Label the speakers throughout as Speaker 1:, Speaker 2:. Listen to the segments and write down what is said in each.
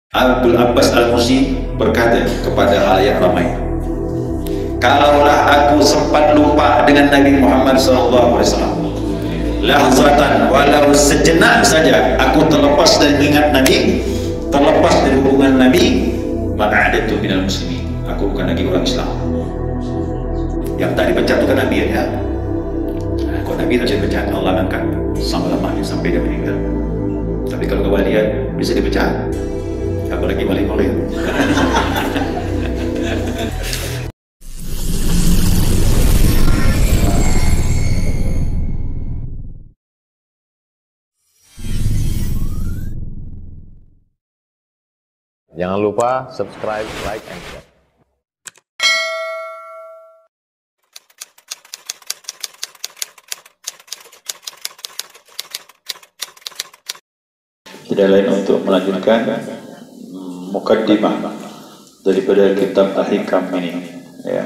Speaker 1: Abdul Abbas Al-Mursi berkata kepada halayak ramai, kalaulah aku sempat lupa dengan Nabi Muhammad SAW, lahzatan, walau sejenak saja aku terlepas dari mengingat Nabi, terlepas dari hubungan Nabi, maka ada tu minal muslimin, aku bukan lagi orang Islam. Yang tak dipecat itu kan Nabi ya. Kalau Nabi tak bisa dipecat, Allah angkat selama-lamanya sampai dia meninggal. Tapi kalau kewalian bisa dipecat, apalagi wali boleh.
Speaker 2: Jangan lupa subscribe, like, and share.
Speaker 1: Tidak lain untuk melanjutkan mukaddimah daripada kitab Al-Hikam ini ya.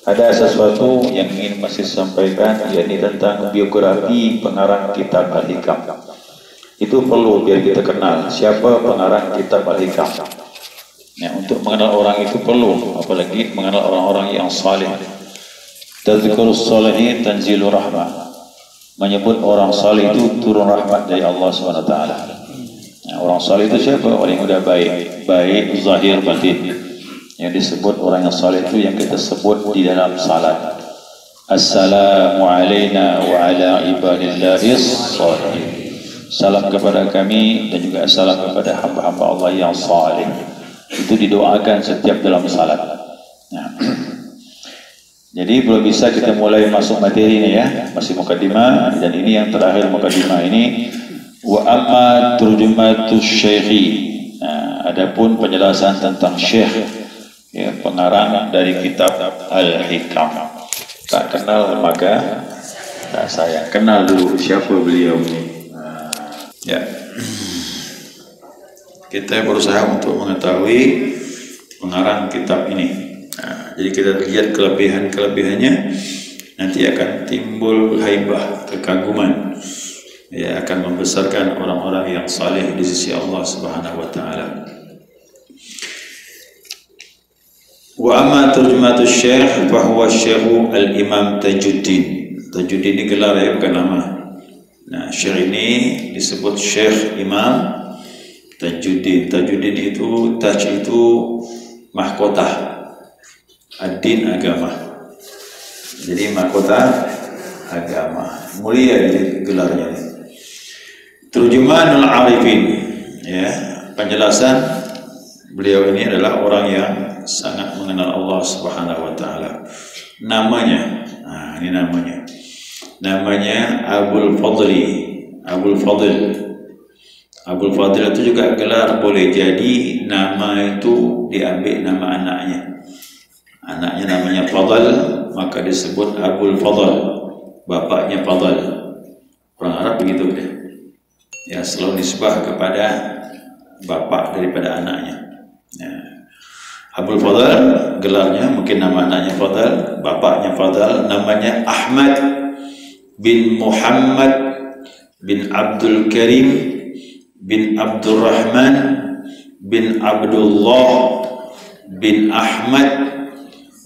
Speaker 1: Ada sesuatu yang ingin masih sampaikan, yakni tentang biografi pengarang kitab Al-Hikam. Itu perlu biar kita kenal siapa pengarang kitab Al-Hikam ya. Untuk mengenal orang itu perlu, apalagi mengenal orang-orang yang saleh. Tazkurus salihin tanzilur rahmah, menyebut orang saleh itu turun rahmat dari Allah SWT. Nah, orang saleh itu siapa? Orang yang sudah baik zahir batin. Yang disebut orang yang saleh itu yang kita sebut di dalam salat, assalamu alayna wa ala ibadillahis shalihin. Salam kepada kami dan juga salam kepada hamba-hamba Allah yang saleh. Itu didoakan setiap dalam salat. Nah, jadi belum bisa kita mulai masuk materi ini ya, masih mukadimah, dan ini yang terakhir mukadimah ini. Wa amma turjumatus syekhi, nah, adapun penjelasan tentang syekh ya, pengarang dari kitab Al-Hikam. Tak kenal maka tak sayang, kenal dulu siapa beliau ini. Ya, kita berusaha untuk mengetahui pengarang kitab ini. Nah, jadi kita lihat kelebihan-kelebihannya, nanti akan timbul haibah, kekaguman. Ya, akan membesarkan orang-orang yang saleh di sisi Allah Subhanahu wa taala. Wa amma turjumatus syekh fa huwa Syekh al-Imam Tajuddin. Tajuddin ini gelar ya, bukan nama. Nah, syekh ini disebut Syekh Imam Tajuddin. Tajuddin itu taj itu mahkota, ad-din agama. Jadi mahkota agama, mulia di gelarnya ini. Turjumanul Arifin ya, penjelasan beliau ini adalah orang yang sangat mengenal Allah Subhanahu wa taala. Namanya, nah ini namanya Abul Fadli. Abul Fadl itu juga gelar, boleh jadi nama itu diambil nama anaknya. Anaknya namanya Fadl, maka disebut Abul Fadl. Bapaknya Fadl. Orang Arab begitu deh. Ya, selalu nisbah kepada bapak daripada anaknya. Ya. Abul Fadl gelarnya, mungkin nama anaknya Fadl, bapaknya Fadl, namanya Ahmad bin Muhammad bin Abdul Karim bin Abdurrahman bin Abdullah bin Ahmad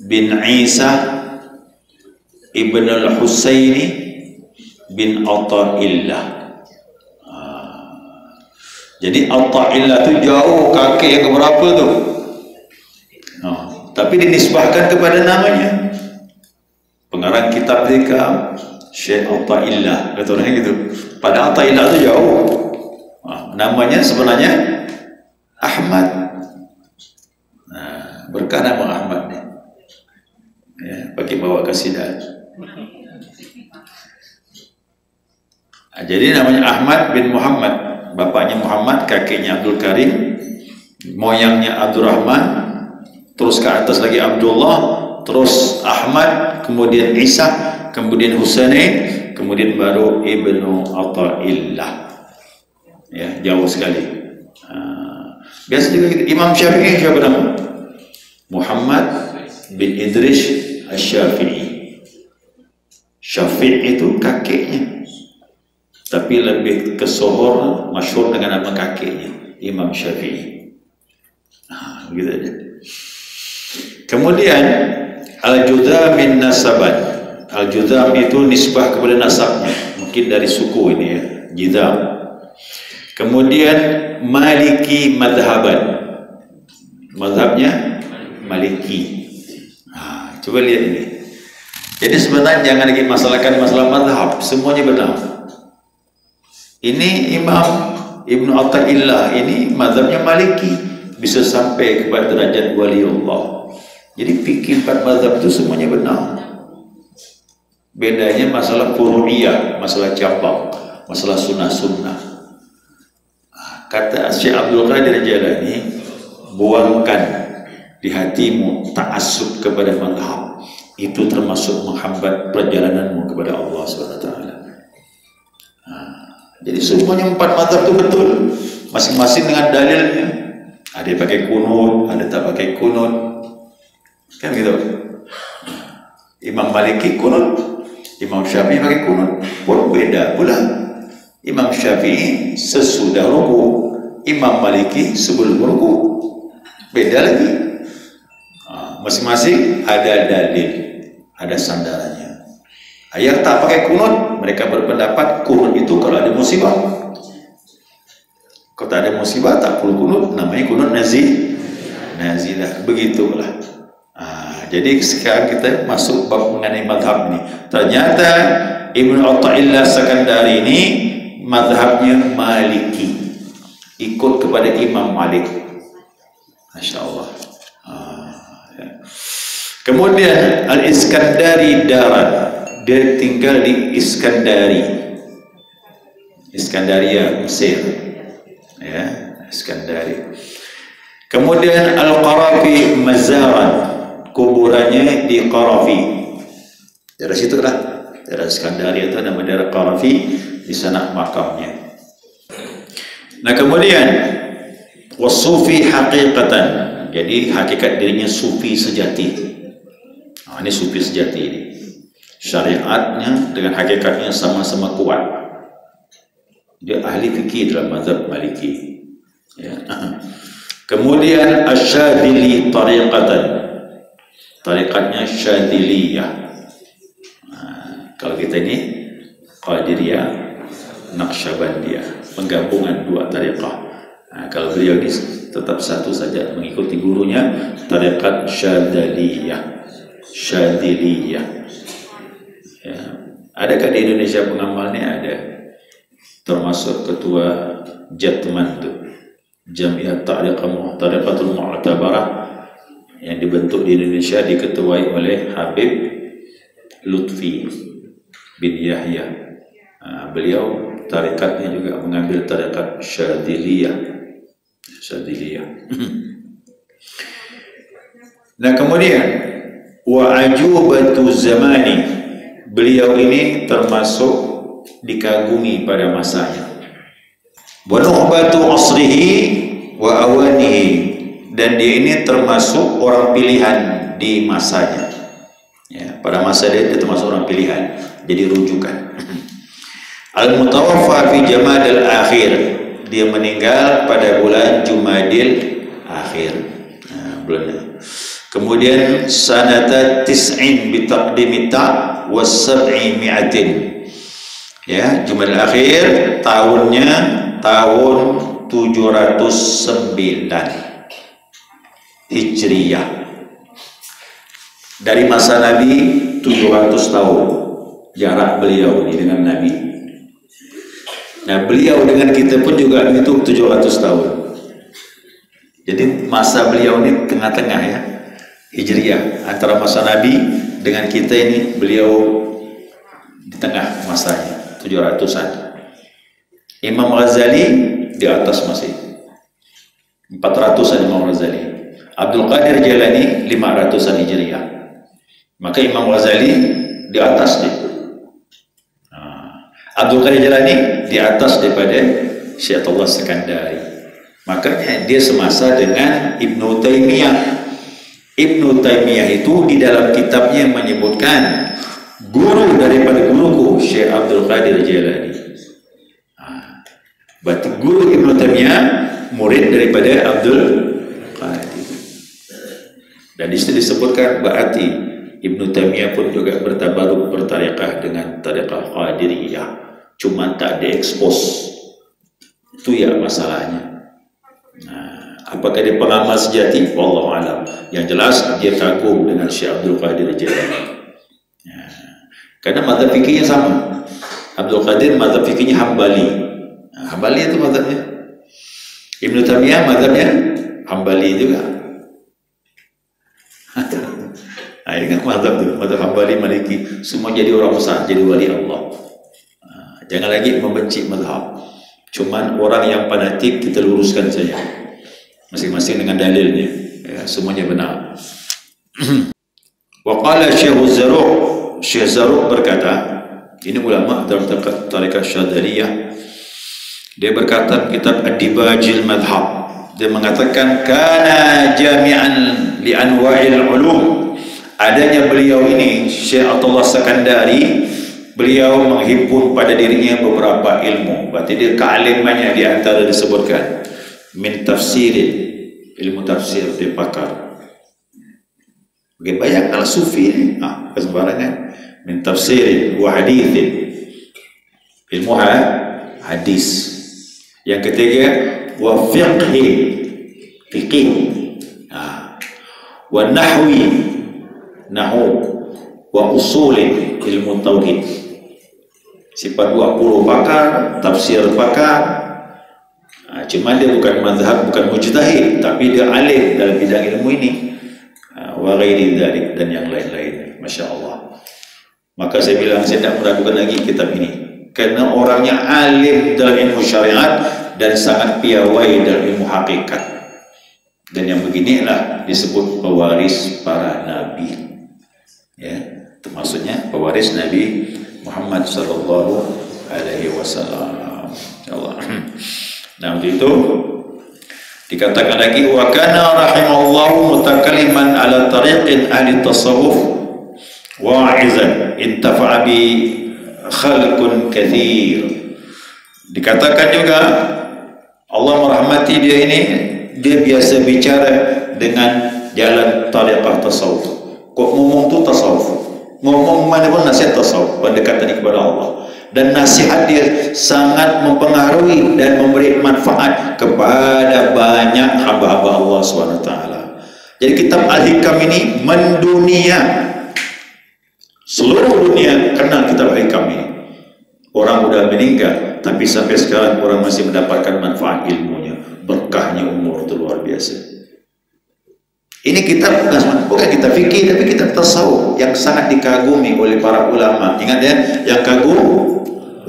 Speaker 1: bin Isa ibn al-Husaini bin Atta'illah. Jadi Atta'illah itu jauh kakek yang keberapa tu? Tapi dinisbahkan kepada namanya. Pengarang kitab Hikam Syekh Atta'illah, kata orang gitu. Padahal Atta'illah itu jauh. Namanya sebenarnya Ahmad. Nah, berkah nama Ahmad ni. Ya, pakai bawa kasidah. Nah, jadi namanya Ahmad bin Muhammad, bapaknya Muhammad, kakeknya Abdul Karim, moyangnya Abdurrahman, terus ke atas lagi Abdullah, terus Ahmad, kemudian Isa, kemudian Husain, kemudian baru Ibnu Atta'illah. Ya, jauh sekali. Biasa juga kita, Imam Syafi'i siapa nama? Muhammad bin Idris Asy-Syafi'i. Syafi'i itu kakeknya, tapi lebih kesohor, masyhur dengan nama kakeknya, Imam Syafi'i. Begitu aja. Kemudian al-judham min nasaban. Al-judham itu nisbah kepada nasabnya, mungkin dari suku ini ya, judham. Kemudian maliki madhaban, madhabnya maliki. Coba lihat ini. Jadi sebenarnya jangan lagi masalahkan masalah madhab, semuanya benar. Ini Imam Ibnu Athaillah ini madhabnya maliki, bisa sampai kepada derajat waliullah. Jadi fikih 4 mazhab itu semuanya benar. Bedanya masalah furu'iyah, masalah cabang, masalah sunnah-sunnah. Kata Syekh Abdul Qadir Jailani, buangkan di hatimu ta'assub kepada mazhab. Itu termasuk menghambat perjalananmu kepada Allah SWT. Jadi semuanya 4 mazhab itu betul, masing-masing dengan dalilnya. Ada yang pakai kunut, ada tak pakai kunut, kan gitu. Imam Maliki kunut, Imam Syafi'i pakai kunut, pun beda pula. Imam Syafi'i sesudah ruku, Imam Maliki sebelum ruku, beda lagi. Masing-masing ada dalil, ada sandarannya. Yang tak pakai kunut, mereka berpendapat kunut itu kalau ada musibah. Kalau tak ada musibah, tak perlu kunut, namanya kunut nazilah. Begitulah. Jadi sekarang kita masuk bab mengenai madhab ini. Ternyata Ibnu Athaillah Sakandari ini madhabnya Maliki, ikut kepada Imam Malik. Masya Allah. Ya. Kemudian Al-Iskandari Daran, dia tinggal di Iskandaria, Mesir. Ya, Iskandari. Kemudian Al-Qarafi Mazaran, kuburannya di Qarafi. Daerah situ lah, daerah Iskandaria itu nama daerah Qarafi, di sana makamnya. Nah kemudian wasufi haqiqatan, jadi hakikat dirinya sufi sejati. Ini sufi sejati ini. Syariatnya dengan hakikatnya sama-sama kuat. Dia ahli fikih dalam mazhab Maliki. Ya. Kemudian Asyadili tariqatan, tariqatnya Syadiliyah. Kalau kita ini Qadiriyah, Naqsyabandiyah, penggabungan 2 tariqah. Kalau beliau ini tetap satu saja, mengikuti gurunya, tariqat Syadiliyah. Ya. Adakah di Indonesia pengamalnya? Ada, termasuk ketua Jatman itu, Jamiat Tariqatul Mu'tabarah, yang dibentuk di Indonesia, diketuai oleh Habib Lutfi bin Yahya. Beliau tarikatnya juga mengambil tarikat Syadiliyah. Nah kemudian wa ajubatu zamani, beliau ini termasuk dikagumi pada masanya. Wa nuhbatu asrihi wa awanihi, dan dia ini termasuk orang pilihan di masanya. Ya, pada masa dia termasuk orang pilihan, jadi rujukan. Al-mutawaffa fi Jamadil Akhir, dia meninggal pada bulan Jumadil Akhir. Bulan. Kemudian sanata tis'in bi taqdimi ta' wa sab'i mi'atin. Ya, Jumadil Akhir tahunnya tahun 709 Hijriyah. Dari masa Nabi 700 tahun jarak beliau ini dengan Nabi. Nah beliau dengan kita pun juga itu 700 tahun. Jadi masa beliau ini tengah-tengah ya, Hijriyah, antara masa Nabi dengan kita ini, beliau di tengah masanya, 700-an. Imam Ghazali di atas masih 400-an Imam Ghazali. Abdul Qadir Jailani 500-an Hijriyah. Maka Imam Ghazali di atas dia. Abdul Qadir Jailani di atas daripada Syekh Abdullah Sakandari. Makanya dia semasa dengan Ibnu Taimiyah. Ibnu Taimiyah itu di dalam kitabnya menyebutkan guru daripada guruku Syekh Abdul Qadir Jailani. Berarti guru Ibnu Taimiyah murid daripada Abdul Qadir. Dan di situ disebutkan berarti Ibnu Taimiyah pun juga bertabaruk bertariqah dengan tariqah Qadiriyah, cuma tak diekspos. Itu ya masalahnya. Nah, apakah dia pengamal sejati? Wallahu alam. Yang jelas dia kagum dengan Syekh Abdul Qadir Jailani. Ya. Karena mazhab fikihnya sama. Abdul Qadir mazhab fikihnya Hambali. Nah, Hambali itu mazhabnya. Ibnu Taimiyah mazhabnya Hambali juga. Nah, ini kan mazhab tu, mazhab Hambali, Maliki, semua jadi orang besar, jadi wali Allah. Nah, jangan lagi membenci mazhab. Cuman orang yang fanatik kita luruskan saja, masing-masing dengan dalilnya. Ya, semuanya benar. Wa qala Syekh Zarruq, Syekh Zarruq berkata, ini ulama dalam tariqah Syadzaliyah. Dia berkata kitab Ad-Dibajil Madhab. Dia mengatakan kana jami'an li anwa'il ulum. Adanya beliau ini Syekh Atullah Sakandari, beliau menghimpun pada dirinya beberapa ilmu. Berarti dia kealimannya di antara disebutkan min tafsirin, ilmu tafsir dia pakar. Bagi banyak al-sufi ini, kesembarangan min tafsirin wa hadithin, ilmu hadis. Yang ketiga wa fiqh, wa nahwi, nahu, wa usulin, ilmu tauhid. Sifat 20 pakar, tafsir pakar. Cuma dia bukan mazhab, bukan mujtahid, tapi dia alim dalam bidang ilmu ini. Wa ghairi dzalik, dan yang lain-lain. Masya Allah. Maka saya bilang saya tidak meragukan lagi kitab ini, karena orangnya alim dalam ilmu syariat dan sangat piawai dalam ilmu hakikat. Dan yang beginilah disebut pewaris para nabi. Ya, termasuknya pewaris Nabi Muhammad sallallahu alaihi wasallam. Insyaallah. Nah, untuk itu dikatakan lagi wa kana rahimallahu mutakalliman ala tariqin ahli tasawuf wa'izan intafa'a bi khalqun katsir. Dikatakan juga Allah merahmati dia ini, dia biasa bicara dengan jalan tariqah tasawuf. Kok ngomong tu tasawuf, ngomong mana pun nasihat tasawuf, pendekatan kepada Allah. Dan nasihat dia sangat mempengaruhi dan memberi manfaat kepada banyak hamba-hamba Allah SWT. Jadi kitab Al-Hikam ini mendunia, seluruh dunia kenal kitab Al-Hikam ini. Orang sudah meninggal, tapi sampai sekarang orang masih mendapatkan manfaat ilmunya. Berkahnya umur itu luar biasa. Ini kitab bukan kitab fikih, tapi kitab tasawuf yang sangat dikagumi oleh para ulama. Ingat ya, yang kagum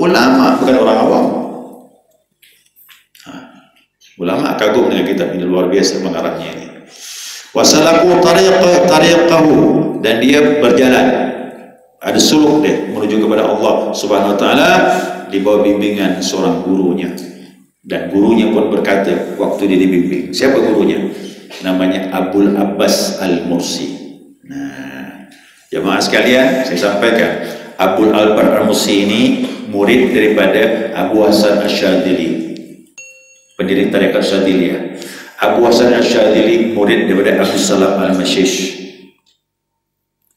Speaker 1: ulama, bukan orang awam. Ulama kagum dengan kitab ini, luar biasa pengarangnya ini. Wasalaku tariqahu, dan dia berjalan, ada suluk dia menuju kepada Allah Subhanahu wa taala di bawah bimbingan seorang gurunya. Dan gurunya pun berkata waktu dia dibimbing, siapa gurunya? Namanya Abul Abbas Al-Mursi. Nah, jemaah sekalian, saya sampaikan Abul Abbas Al-Mursi ini murid daripada Abu Hasan Asy-Syadzili, pendiri tarekat Syadziliyah. Abu Hasan Asy-Syadzili murid daripada Abu Salam Al-Mashish.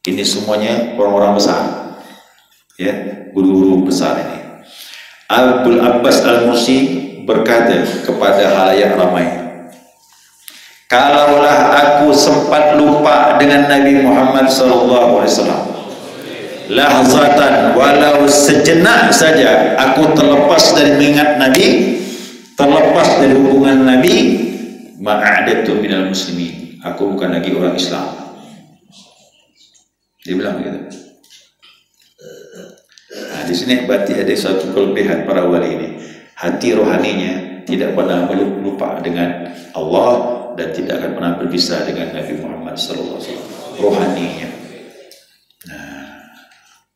Speaker 1: Ini semuanya orang-orang besar, ya, guru-guru besar ini. Abul Abbas Al-Mursi berkata kepada halayak ramai, kalaulah aku sempat lupa dengan Nabi Muhammad SAW, lahzatan, walau sejenak saja aku terlepas dari mengingat Nabi, terlepas dari hubungan Nabi, ma'adatu minal muslimin, aku bukan lagi orang Islam. Dia bilang begitu. Nah, di sini berarti ada satu kelebihan para wali ini, hati rohaninya tidak pernah lupa dengan Allah dan tidak akan pernah berpisah dengan Nabi Muhammad SAW. Rohaninya. Nah,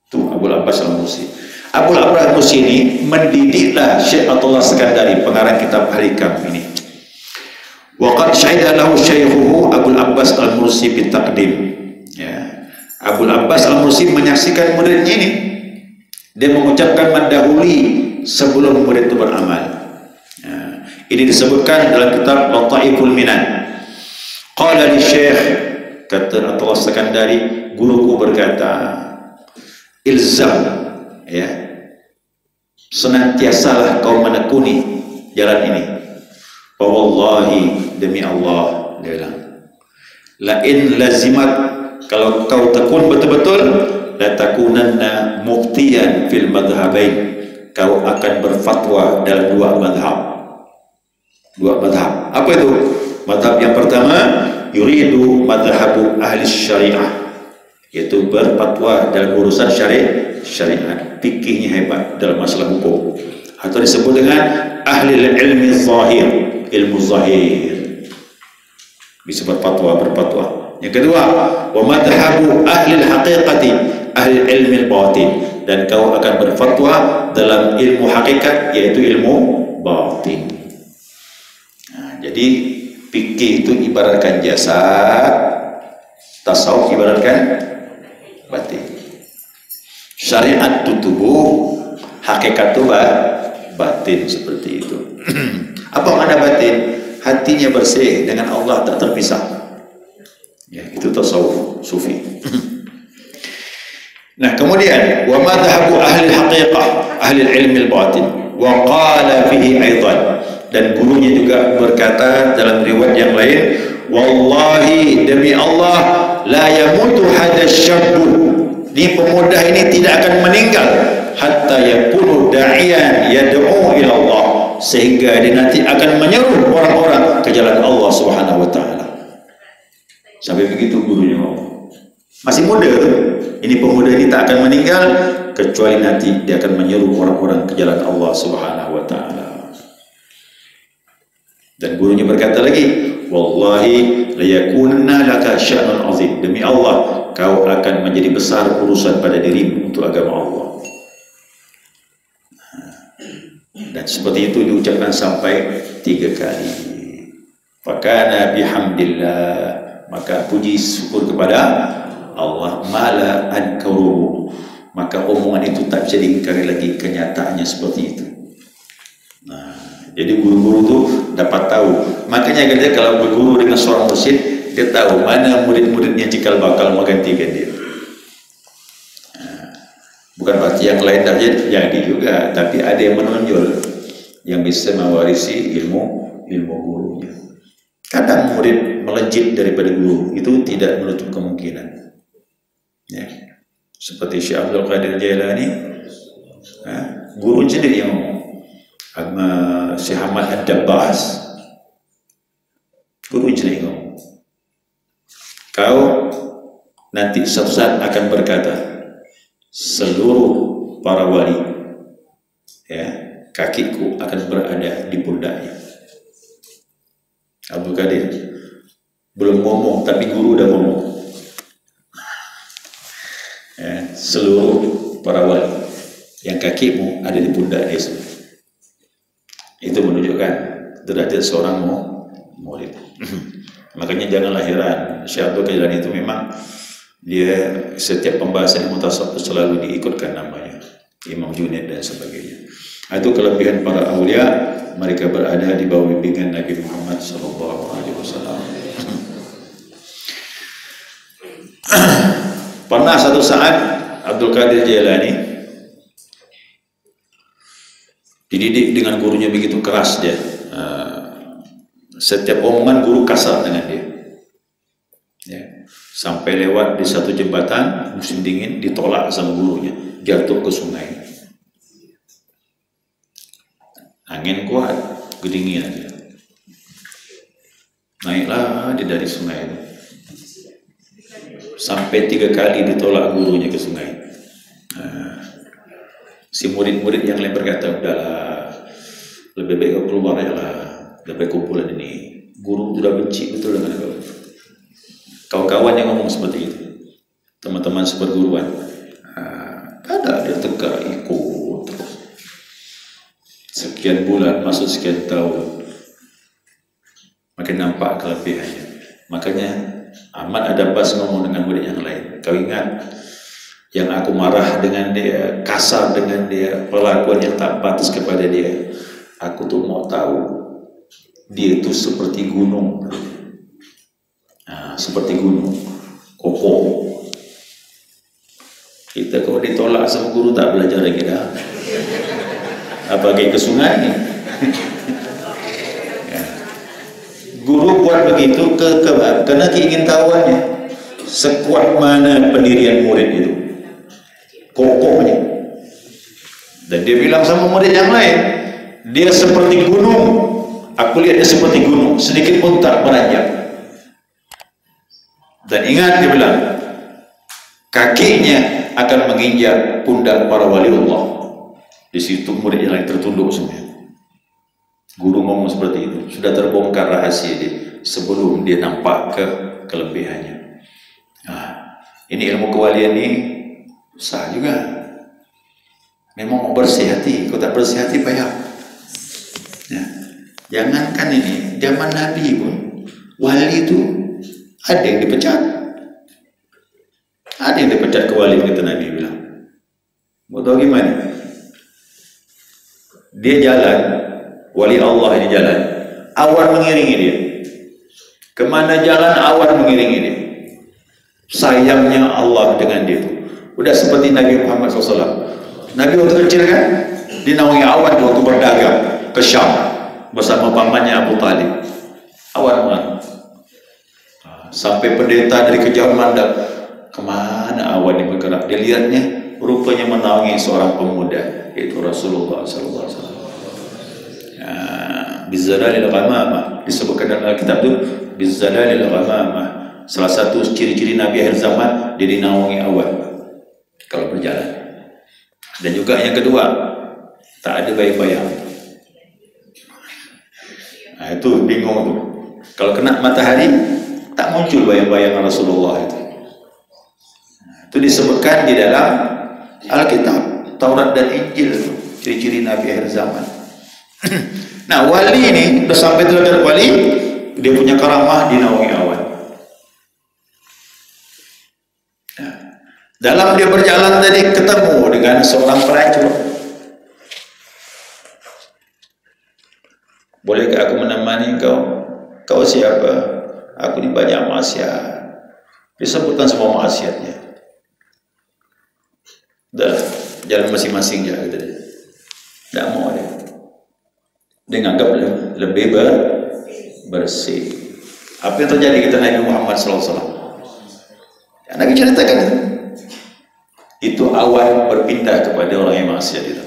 Speaker 1: itu Abul Abbas Al-Mursi. Abul Abbas Al-Mursi ini mendidiklah Syekh Atullah Sakandari, pengarang kitab Al-Hikam ini. Waqad syahida lahu syaikhuhu Abul Abbas Al-Mursi bitaqdim. Ya. Abul Abbas Al-Mursi menyaksikan muridnya ini. Dia mengucapkan mendahului sebelum murid itu beramal. Ini disebutkan dalam kitab Lataiful Minan. Qala li Syekh kata Atullah Sekandari, guruku berkata, ilzam, ya, senantiasalah kau menekuni jalan ini. Wallahi, demi Allah, dia bilang, la in lazimat, kalau kau tekun betul-betul, la takunanna muftiyan fil madhhabain, kau akan berfatwa dalam dua madhab. Dua madhab. Apa itu? Madhab yang pertama, yuridu madhabu ahli syariah, yaitu berfatwa dalam urusan syariat, fikihnya hebat dalam masalah hukum, atau disebut dengan ahli ilmi zahir, ilmu zahir, bisa berfatwa. Yang kedua, wa madhabu ahli haqiqati, ahli ilmi batin, dan kau akan berfatwa dalam ilmu hakikat, yaitu ilmu batin. Nah, jadi fikih itu ibaratkan jasad, tasawuf ibaratkan batin. Syariat itu tubuh, hakikat itu batin, seperti itu. Apa makna batin? Hatinya bersih dengan Allah, tak terpisah. Ya, itu tasawuf sufi. Nah, kemudian wa madhabu ahli haqiqah, ahli ilmi al-batin, wa qala fihi aidan, dan gurunya juga berkata dalam riwayat yang lain, wallahi, demi Allah, la yamutu hadha syabbu, di pemuda ini tidak akan meninggal, hatta yakunu da'iyan yad'u ila Allah, sehingga dia nanti akan menyeru orang-orang ke jalan Allah Subhanahu wa taala. Sampai begitu gurunya ngomong. Masih muda tuh. Ini pemuda ini tak akan meninggal kecuali nanti dia akan menyeru orang-orang ke jalan Allah Subhanahu wa taala. Dan gurunya berkata lagi, wallahi la yakunna laka sya'nun azim, demi Allah kau akan menjadi besar urusan pada dirimu untuk agama Allah. Dan seperti itu diucapkan sampai 3 kali. Fakana bihamdillah, maka puji syukur kepada Allah, mala ankaru, maka omongan itu tak bisa diingkari lagi, kenyataannya seperti itu. Nah, jadi guru-guru itu dapat tahu. Makanya kita kalau berguru dengan seorang mursyid, dia tahu mana murid-muridnya cikal bakal menggantikan dia. Nah, bukan berarti yang lain tak jadi juga, tapi ada yang menonjol yang bisa mewarisi ilmu gurunya. Kadang murid melejit daripada guru, itu tidak menutup kemungkinan. Ya. Seperti Syekh Abdul Qadir Jailani, guru sendiri yang ngomong. Syekh Ahmad Ad-Dabbas, guru sendiri ngomong, kau nanti suatu saat akan berkata, seluruh para wali, ya, kakiku akan berada di pundaknya. Abdul Qadir belum ngomong, tapi guru udah ngomong. Ya, seluruh para wali yang kakimu ada di pundak dia semua. Itu menunjukkan derajat seorang murid. Makanya janganlah heran, Syekh Abdul Qadir itu memang dia setiap pembahasan mutasawuf selalu diikutkan namanya Imam Junaid dan sebagainya. Itu kelebihan para aulia, mereka berada di bawah bimbingan Nabi Muhammad SAW. Pernah satu saat Abdul Qadir Jailani dididik dengan gurunya begitu keras dia. Setiap omongan guru kasar dengan dia. Ya. Sampai lewat di satu jembatan musim dingin, ditolak sama gurunya, jatuh ke sungai. Angin kuat, kedinginan aja. Naiklah dia dari sungai itu. Sampai 3 kali ditolak gurunya ke sungai. Si murid-murid yang lain berkata, udahlah, lebih baik kau keluar ya lah dari kumpulan ini. Guru sudah benci betul dengan kau. Kawan-kawan yang ngomong seperti itu, teman-teman seperguruan, ada dia tegak ikut terus. Sekian bulan, masuk sekian tahun, makin nampak kelebihannya. Makanya Ahmad Ad-Dabbas ngomong dengan murid yang lain, kau ingat yang aku marah dengan dia, kasar dengan dia, perlakuan yang tak pantas kepada dia, aku tuh mau tahu dia itu seperti gunung. Seperti gunung.
Speaker 3: kokoh. Kita kalau ditolak sama guru tak belajar lagi dah. Apalagi ke sungai. Ya. Guru buat begitu kerana keingintahuannya. Sekuat mana pendirian murid itu, kokohnya. Dan dia bilang sama murid yang lain, dia seperti gunung. Aku lihat dia seperti gunung, sedikit pun tak beranjak. Dan ingat dia bilang, kakinya akan menginjak pundak para wali Allah. Di situ murid yang lain tertunduk semua. Guru ngomong seperti itu, sudah terbongkar rahasia dia sebelum dia nampak kelebihannya. Ini ilmu kewalian ini susah juga. Memang mau bersih hati. Kalau tak bersih hati payah. Ya. Jangankan ini, zaman Nabi pun wali itu ada yang dipecat. Ada yang dipecat kewalian, kata Nabi bilang. Mau tahu gimana? Dia jalan, wali Allah ini jalan, awan mengiringi dia. Kemana jalan awan mengiringi dia. Sayangnya Allah dengan dia. Udah seperti Nabi Muhammad SAW. Nabi waktu kecil kan, dinaungi awan waktu berdagang ke Syam bersama pamannya Abu Talib. Awan. Sampai pendeta dari kejauhan mandang, kemana awan ini bergerak? Dia lihatnya, rupanya menaungi seorang pemuda, yaitu Rasulullah SAW. Bizalalil ghamamah, disebutkan dalam Alkitab itu bizalalil ghamamah. Salah satu ciri-ciri Nabi akhir zaman, dia dinaungi awan kalau berjalan. Dan juga yang kedua, tak ada bayang-bayang. Nah, itu bingung tuh. Kalau kena matahari, tak muncul bayang-bayang Rasulullah itu. Itu disebutkan di dalam Alkitab, Taurat dan Injil itu, ciri-ciri Nabi akhir zaman. Nah, wali ini sudah sampai derajat wali, dia punya karamah dinaungi awan. Nah, dalam dia berjalan tadi ketemu dengan seorang pelacur. Bolehkah aku menemani kau? Kau siapa? Aku ini banyak maksiat. Disebutkan semua maksiatnya. Dah, jalan masing-masing ya, gitu. Tak mau dia. Dia menganggap lebih bersih. Apa yang terjadi kita Nabi Muhammad SAW? Ya, Nabi ceritakan itu awan berpindah kepada orang yang maksiat itu.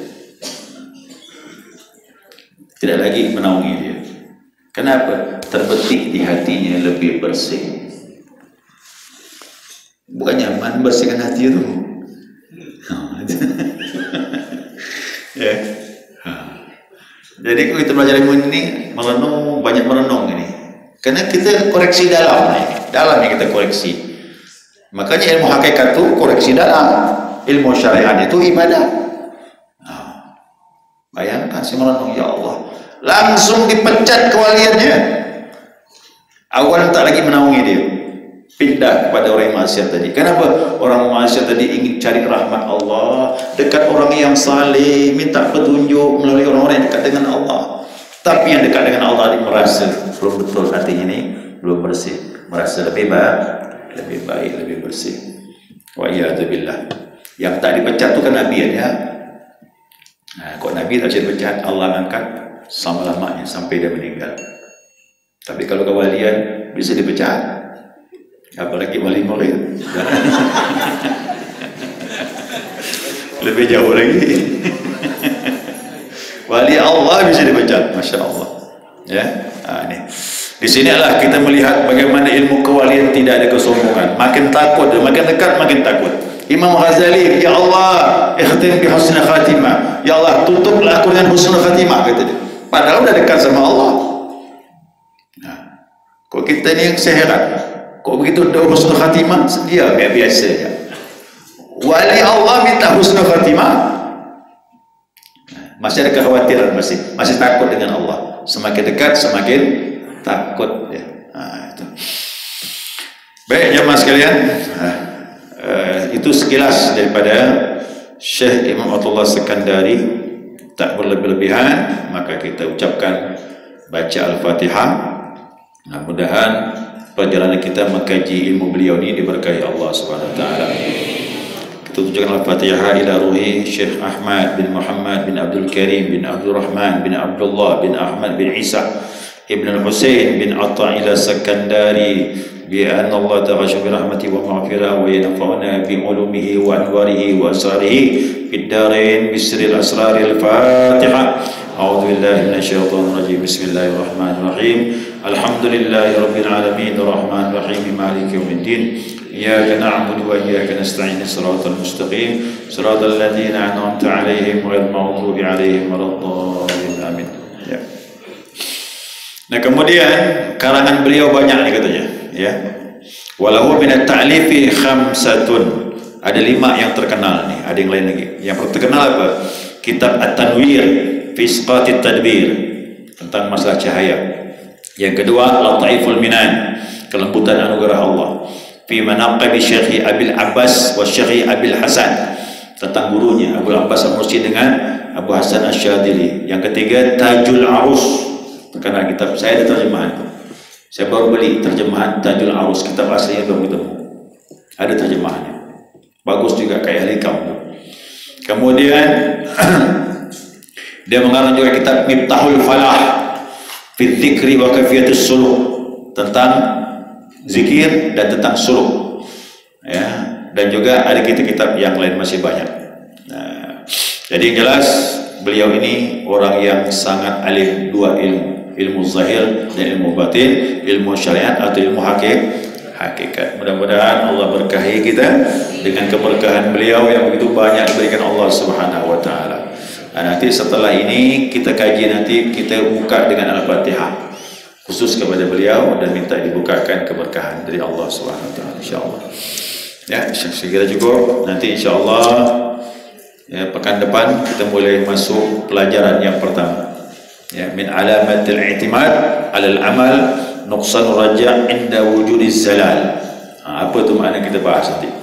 Speaker 3: Tidak lagi menaungi dia. Kenapa? Terbetik di hatinya lebih bersih. Bukan nyaman bersihkan hati itu. Ya. Jadi kalau kita belajar ilmu ini, merenung, banyak merenung ini. Karena kita koreksi dalam yang kita koreksi. Makanya ilmu hakikat itu koreksi dalam. Ilmu syariat itu ibadah. Bayangkan si merenung, ya Allah, langsung dipecat kewaliannya. Awan tak lagi menaungi dia. Pindah kepada orang yang maksiat tadi. Kenapa? Orang maksiat tadi ingin cari rahmat Allah, dekat orang yang saleh, minta petunjuk melalui orang-orang yang dekat dengan Allah. Tapi yang dekat dengan Allah ini merasa belum betul hatinya ini, belum bersih, merasa lebih baik, lebih bersih. Wa iyadzubillah. Yang tak dipecat itu kan Nabi ya. Nah, kok Nabi tak bisa dipecat, Allah angkat selama-lamanya sampai dia meninggal. Tapi kalau kewalian bisa dipecat. Apalagi wali murid. Lebih jauh lagi. Wali Allah bisa dipecat, masya Allah. Ya, ini. Di sinilah kita melihat bagaimana ilmu kewalian tidak ada kesombongan. Makin takut, makin dekat, makin takut. Imam Ghazali, ya Allah, ikhtim bi husnul khatimah. Ya Allah, tutuplah aku dengan husnul khatimah, kata dia. Padahal udah dekat sama Allah. Nah, kok kita ini yang seheran. Kok begitu dah husnul khatimah? Dia biasa saja. Wali Allah minta husnul khatimah, masih ada kekhawatiran, masih takut dengan Allah. Semakin dekat semakin takut ya. Nah, itu. Baik jemaah sekalian, itu sekilas daripada Syekh Imam Athullah Sekandari. Tak berlebih-lebihan, maka kita ucapkan baca Al-Fatihah. Mudah-mudahan perjalanan kita mengkaji ilmu beliau ni diberkahi Allah Subhanahu wa taala. Kita tujukan Al-Fatihah ila ruhi Syekh Ahmad bin Muhammad bin Abdul Karim bin Abdul Rahman bin Abdullah bin Ahmad bin Isa ibn al-Husain bin Atta'ila Sakandari bi anna Allah taghashu bi rahmati wa maghfirah wa yanfa'una bi ulumihi wa anwarihi wa asrarihi fid darain bi sirril asraril Fatihah. A'udzu billahi minasyaitonir rajim. Bismillahirrahmanirrahim. Alhamdulillahi rabbil alamin arrahmanir rahim maliki yaumiddin. إياك نعبد وإياك نستعين الصراط المستقيم صراط الذين أنعمت عليهم غير المغضوب عليهم ولا الضالين آمين. Ya. Nah kemudian karangan beliau banyak nih katanya, ya. Walahu min at-ta'lifi khamsatun. Ada 5 yang terkenal nih, ada yang lain lagi. Yang terkenal apa? Kitab At-Tanwir fi Isqatit Tadbir tentang masalah cahaya. Yang kedua Lataiful Minan, kelembutan anugerah Allah. Fi manaqib Syekh Abil Abbas wa Syekh Abil Hasan, tentang gurunya Abu Abbas Al-Mursi dengan Abu Hasan Asy-Syadzili. Yang ketiga Tajul Arus, terkenal kitab, saya ada terjemahan itu. Saya baru beli terjemahan Tajul Arus, kitab aslinya belum ketemu. Ada terjemahannya. Bagus juga kayak Al-Hikam. Kemudian dia mengarang juga kitab Miftahul Falah fi Dzikri wa Kaifiyatus Suluk, tentang zikir dan tentang suluk, ya. Dan juga ada kitab-kitab yang lain masih banyak. Nah, jadi yang jelas beliau ini orang yang sangat alim, 2 ilmu, ilmu zahir dan ilmu batin, ilmu syariat atau ilmu hakikat. Mudah-mudahan Allah berkahi kita dengan keberkahan beliau yang begitu banyak diberikan Allah Subhanahu wa taala. Nah, nanti setelah ini kita kaji, nanti kita buka dengan Al-Fatihah khusus kepada beliau dan minta dibukakan keberkahan dari Allah Subhanahu wa taala insyaallah. Ya, segera cukup. Nanti insyaallah ya pekan depan kita mulai masuk pelajaran yang pertama. Ya, min alamatil i'timad 'alal amal nuqsan raja' inda wujudiz zalal. Apa tu makna kita bahas nanti.